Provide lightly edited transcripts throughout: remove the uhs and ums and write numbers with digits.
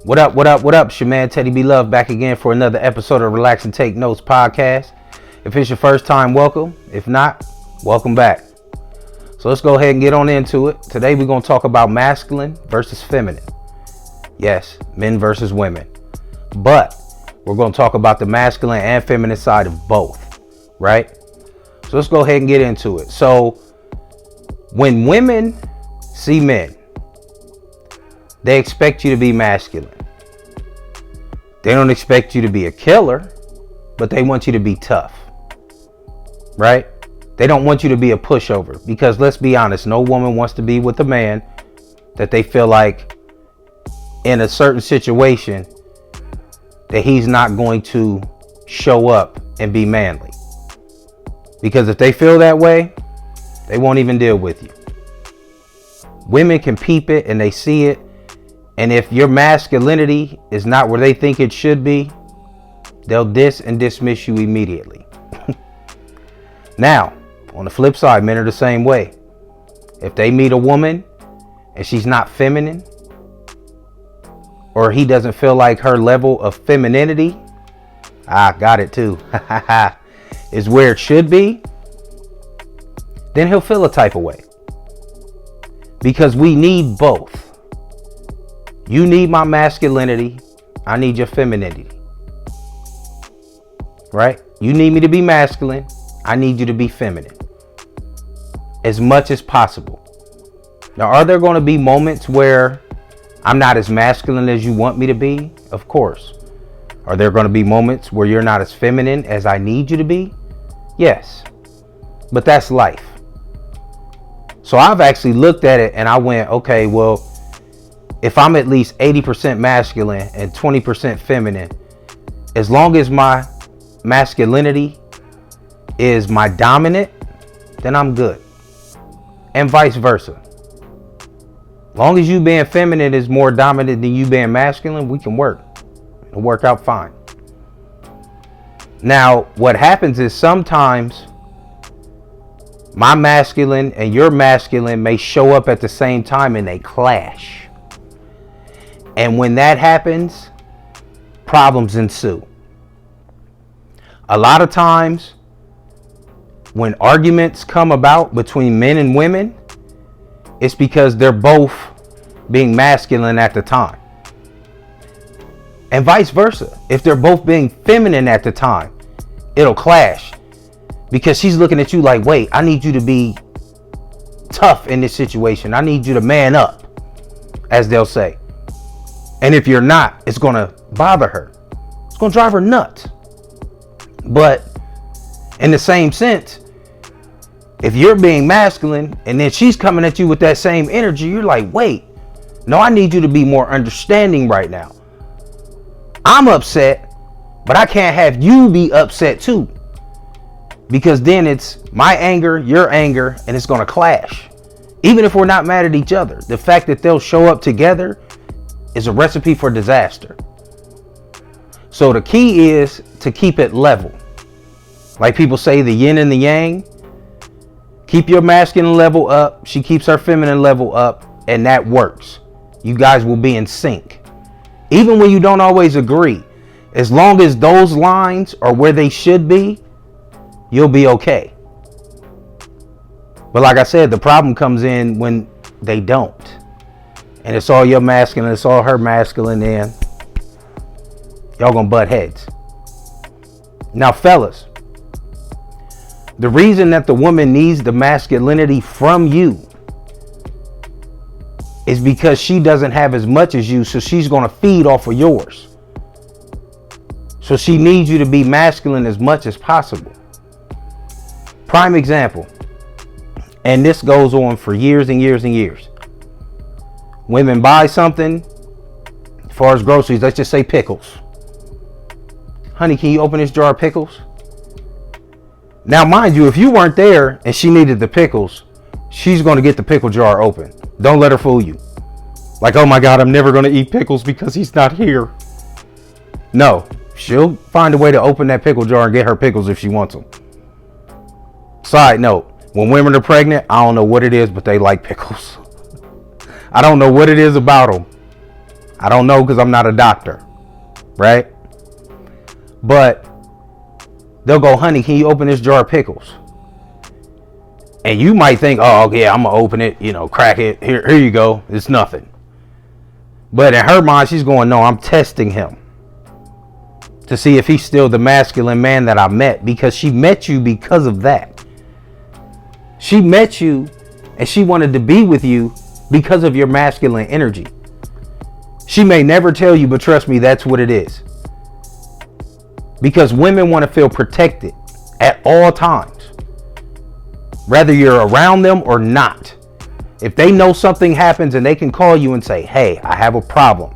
What up, what up, what up? It's your man Teddy B Love back again for another episode of Relax and Take Notes podcast. If it's your first time, welcome. If not, welcome back. So let's go ahead and get on into it. Today we're going to talk about masculine versus feminine. Yes, men versus women. But we're going to talk about the masculine and feminine side of both, right? So let's go ahead and get into it. So when women see men, they expect you to be masculine. They don't expect you to be a killer, but they want you to be tough, right? They don't want you to be a pushover, because let's be honest, no woman wants to be with a man that they feel like in a certain situation that he's not going to show up and be manly. Because if they feel that way, they won't even deal with you. Women can peep it and they see it. And if your masculinity is not where they think it should be, they'll dismiss you immediately. Now, on the flip side, men are the same way. If they meet a woman and she's not feminine, or he doesn't feel like her level of femininity, got it too, is where it should be, then he'll feel a type of way. Because we need both. You need my masculinity. I need your femininity. Right? You need me to be masculine. I need you to be feminine. As much as possible. Now, are there going to be moments where I'm not as masculine as you want me to be? Of course. Are there going to be moments where you're not as feminine as I need you to be? Yes. But that's life. So I've actually looked at it and I went, okay, well, if I'm at least 80% masculine and 20% feminine, as long as my masculinity is my dominant, then I'm good. And vice versa. As long as you being feminine is more dominant than you being masculine, we can work. It'll work out fine. Now, what happens is sometimes my masculine and your masculine may show up at the same time and they clash. And when that happens, problems ensue. A lot of times, when arguments come about between men and women, it's because they're both being masculine at the time. And vice versa. If they're both being feminine at the time, it'll clash. Because she's looking at you like, wait, I need you to be tough in this situation. I need you to man up, as they'll say. And if you're not, it's going to bother her. It's going to drive her nuts. But in the same sense, if you're being masculine and then she's coming at you with that same energy, you're like, wait, no, I need you to be more understanding right now. I'm upset, but I can't have you be upset too. Because then it's my anger, your anger, and it's going to clash. Even if we're not mad at each other, the fact that they'll show up together is a recipe for disaster. So the key is to keep it level. Like people say, the yin and the yang. Keep your masculine level up. She keeps her feminine level up. And that works. You guys will be in sync. Even when you don't always agree. As long as those lines are where they should be, you'll be okay. But like I said, the problem comes in when they don't. And it's all your masculine, it's all her masculine, and y'all gonna butt heads. Now, fellas, the reason that the woman needs the masculinity from you is because she doesn't have as much as you, so she's gonna feed off of yours. So she needs you to be masculine as much as possible. Prime example, and this goes on for years and years and years. Women buy something, as far as groceries, let's just say pickles. Honey, can you open this jar of pickles? Now, mind you, if you weren't there and she needed the pickles, she's going to get the pickle jar open. Don't let her fool you. Like, oh my God, I'm never going to eat pickles because he's not here. No, she'll find a way to open that pickle jar and get her pickles if she wants them. Side note, when women are pregnant, I don't know what it is, but they like pickles. I don't know what it is about them. I don't know because I'm not a doctor, right? But they'll go, honey, can you open this jar of pickles? And you might think, oh, yeah, I'm going to open it, crack it. Here you go. It's nothing. But in her mind, she's going, no, I'm testing him to see if he's still the masculine man that I met, because she met you because of that. She met you and she wanted to be with you because of your masculine energy. She may never tell you, but trust me, that's what it is. Because women want to feel protected at all times, whether you're around them or not. If they know something happens and they can call you and say, hey, I have a problem.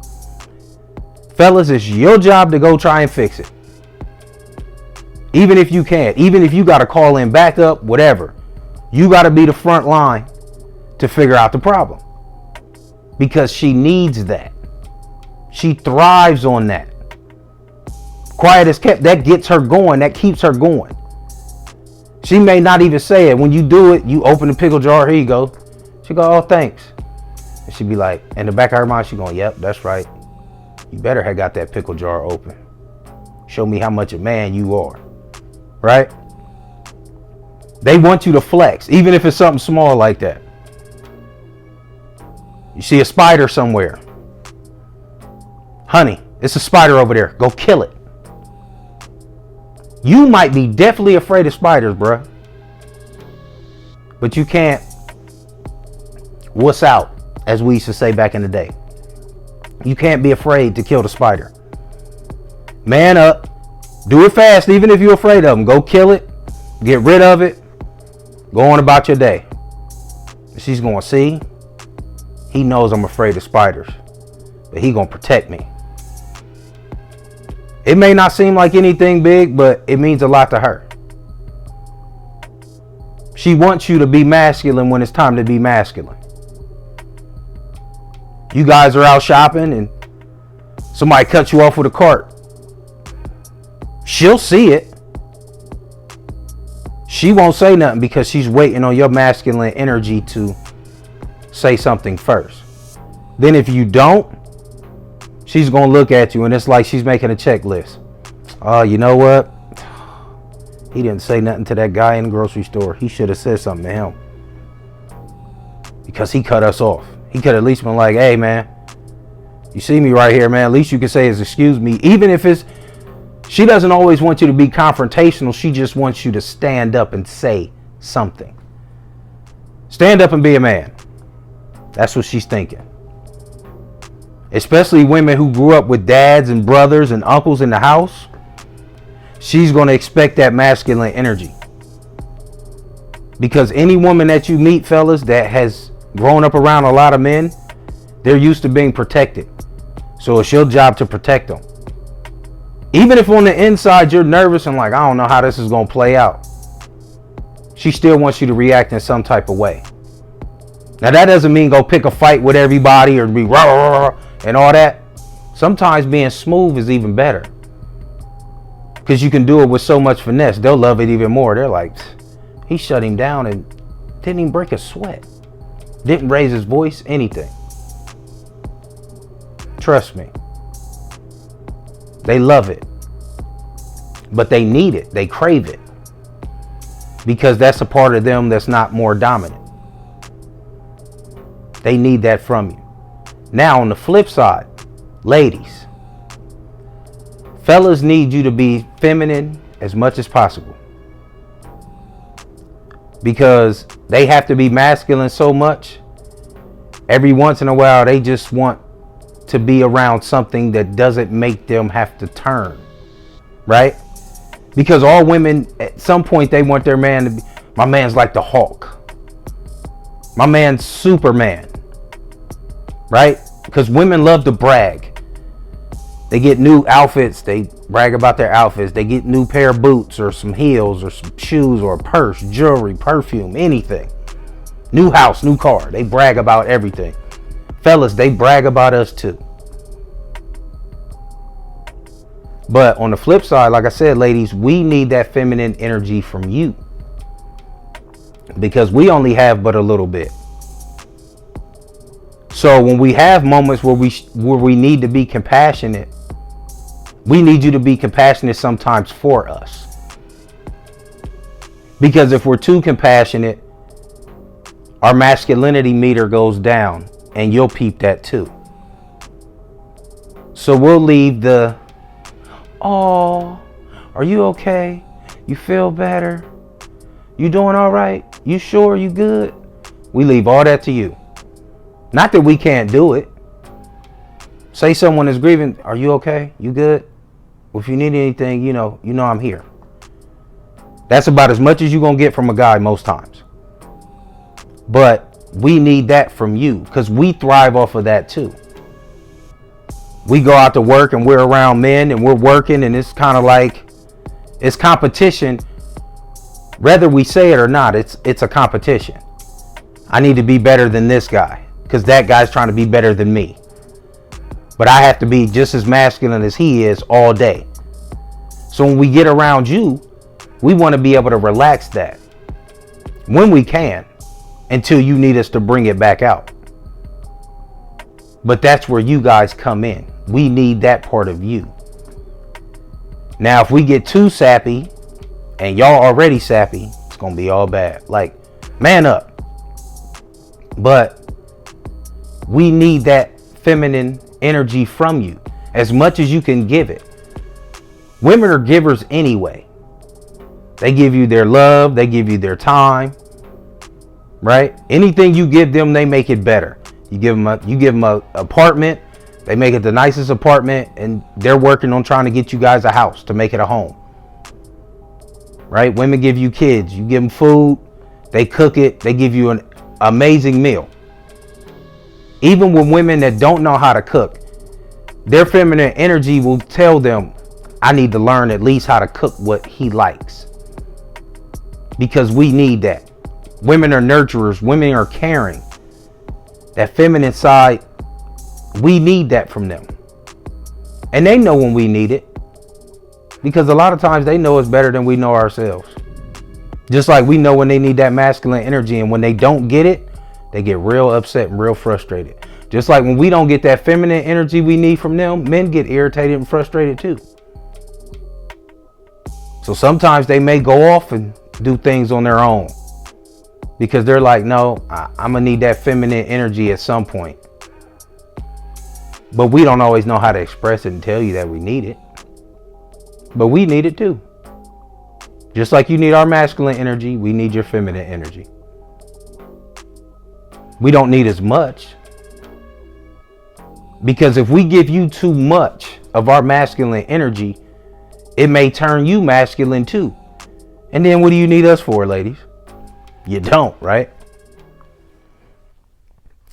Fellas, it's your job to go try and fix it. Even if you can't, even if you got to call in backup, whatever, you got to be the front line to figure out the problem, because she needs that. She thrives on that. Quiet as kept, that gets her going. That keeps her going. She may not even say it. When you do it, you open the pickle jar. Here you go. She go, oh, thanks. And she be like, in the back of her mind, she going, yep, that's right. You better have got that pickle jar open. Show me how much a man you are. Right? They want you to flex, even if it's something small like that. You see a spider somewhere. Honey, it's a spider over there. Go kill it. You might be definitely afraid of spiders, bruh. But you can't wuss out, as we used to say back in the day. You can't be afraid to kill the spider. Man up. Do it fast, even if you're afraid of them. Go kill it. Get rid of it. Go on about your day. She's going to see. He knows I'm afraid of spiders, but he going to protect me. It may not seem like anything big, but it means a lot to her. She wants you to be masculine when it's time to be masculine. You guys are out shopping and somebody cuts you off with a cart. She'll see it. She won't say nothing because she's waiting on your masculine energy to say something first. Then if you don't, she's going to look at you and it's like she's making a checklist. Oh, you know what? He didn't say nothing to that guy in the grocery store. He should have said something to him, because he cut us off. He could at least been like, hey, man, you see me right here, man. At least you can say is excuse me. Even if it's, she doesn't always want you to be confrontational. She just wants you to stand up and say something. Stand up and be a man. That's what she's thinking. Especially women who grew up with dads and brothers and uncles in the house. She's going to expect that masculine energy. Because any woman that you meet, fellas, that has grown up around a lot of men, they're used to being protected. So it's your job to protect them. Even if on the inside you're nervous and like, I don't know how this is going to play out, she still wants you to react in some type of way. Now that doesn't mean go pick a fight with everybody or be rah, rah, rah, and all that. Sometimes being smooth is even better, because you can do it with so much finesse. They'll love it even more. They're like, he shut him down and didn't even break a sweat. Didn't raise his voice, anything. Trust me. They love it. But they need it. They crave it. Because that's a part of them that's not more dominant. They need that from you. Now, on the flip side, ladies, fellas need you to be feminine as much as possible. Because they have to be masculine so much. Every once in a while, they just want to be around something that doesn't make them have to turn. Right? Because all women, at some point, they want their man to be, my man's like the Hulk. My man's Superman. Right? Because women love to brag. They get new outfits. They brag about their outfits. They get new pair of boots or some heels or some shoes or a purse, jewelry, perfume, anything. New house, new car. They brag about everything. Fellas, they brag about us too. But on the flip side, like I said, ladies, we need that feminine energy from you. Because we only have but a little bit. So when we have moments where we need to be compassionate, we need you to be compassionate sometimes for us. Because if we're too compassionate, our masculinity meter goes down, and you'll peep that too. So we'll leave the, oh, are you okay? You feel better? You doing all right? You sure you good? We leave all that to you. Not that we can't do it. Say someone is grieving. Are you okay? You good? Well, if you need anything, you know I'm here. That's about as much as you're going to get from a guy most times. But we need that from you, because we thrive off of that too. We go out to work and we're around men and we're working, and it's kind of like, it's competition. Whether we say it or not, it's a competition. I need to be better than this guy, because that guy's trying to be better than me. But I have to be just as masculine as he is all day. So when we get around you, we want to be able to relax that when we can, until you need us to bring it back out. But that's where you guys come in. We need that part of you. Now, if we get too sappy, and y'all already sappy, it's going to be all bad. Like, man up. But we need that feminine energy from you as much as you can give it. Women are givers anyway. They give you their love, they give you their time, right? Anything you give them, they make it better. You give them a apartment, they make it the nicest apartment, and they're working on trying to get you guys a house to make it a home. Right? Women give you kids, you give them food, they cook it, they give you an amazing meal. Even with women that don't know how to cook, their feminine energy will tell them, I need to learn at least how to cook what he likes. Because we need that. Women are nurturers, women are caring. That feminine side, we need that from them. And they know when we need it. Because a lot of times they know us better than we know ourselves. Just like we know when they need that masculine energy, and when they don't get it, they get real upset and real frustrated. Just like when we don't get that feminine energy we need from them, men get irritated and frustrated too. So sometimes they may go off and do things on their own, because they're like, no, I'm gonna need that feminine energy at some point. But we don't always know how to express it and tell you that we need it. But we need it too. Just like you need our masculine energy, we need your feminine energy. We don't need as much. Because if we give you too much of our masculine energy, it may turn you masculine too. And then what do you need us for, ladies? You don't, right?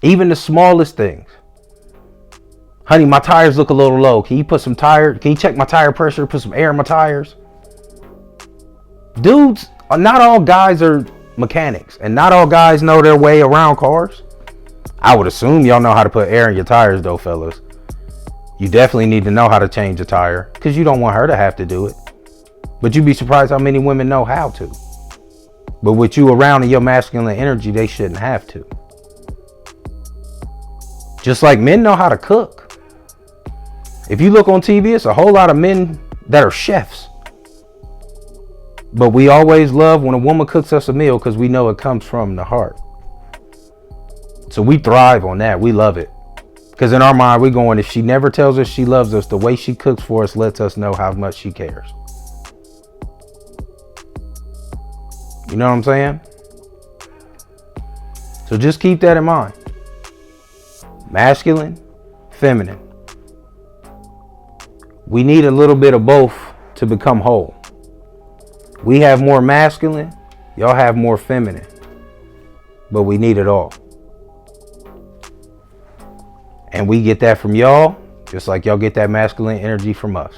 Even the smallest things. Honey, my tires look a little low. Can you check my tire pressure, put some air in my tires? Dudes, not all guys are mechanics, and not all guys know their way around cars. I would assume y'all know how to put air in your tires though, fellas. You definitely need to know how to change a tire, because you don't want her to have to do it. But you'd be surprised how many women know how to. But with you around in your masculine energy, they shouldn't have to. Just like men know how to cook. If you look on TV, it's a whole lot of men that are chefs. But we always love when a woman cooks us a meal, because we know it comes from the heart. So we thrive on that. We love it. Because in our mind, we're going, if she never tells us she loves us, the way she cooks for us lets us know how much she cares. You know what I'm saying? So just keep that in mind. Masculine, feminine. We need a little bit of both to become whole. We have more masculine, y'all have more feminine. But we need it all. And we get that from y'all, just like y'all get that masculine energy from us.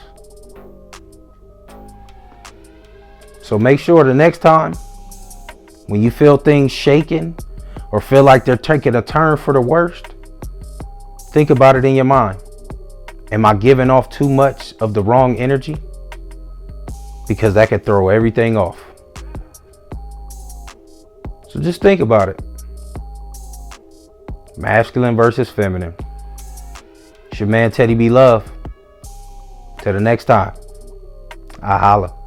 So make sure the next time, when you feel things shaking or feel like they're taking a turn for the worst, think about it in your mind. Am I giving off too much of the wrong energy? Because that could throw everything off. So just think about it. Masculine versus feminine. It's your man Teddy B Love. Till the next time, I holla.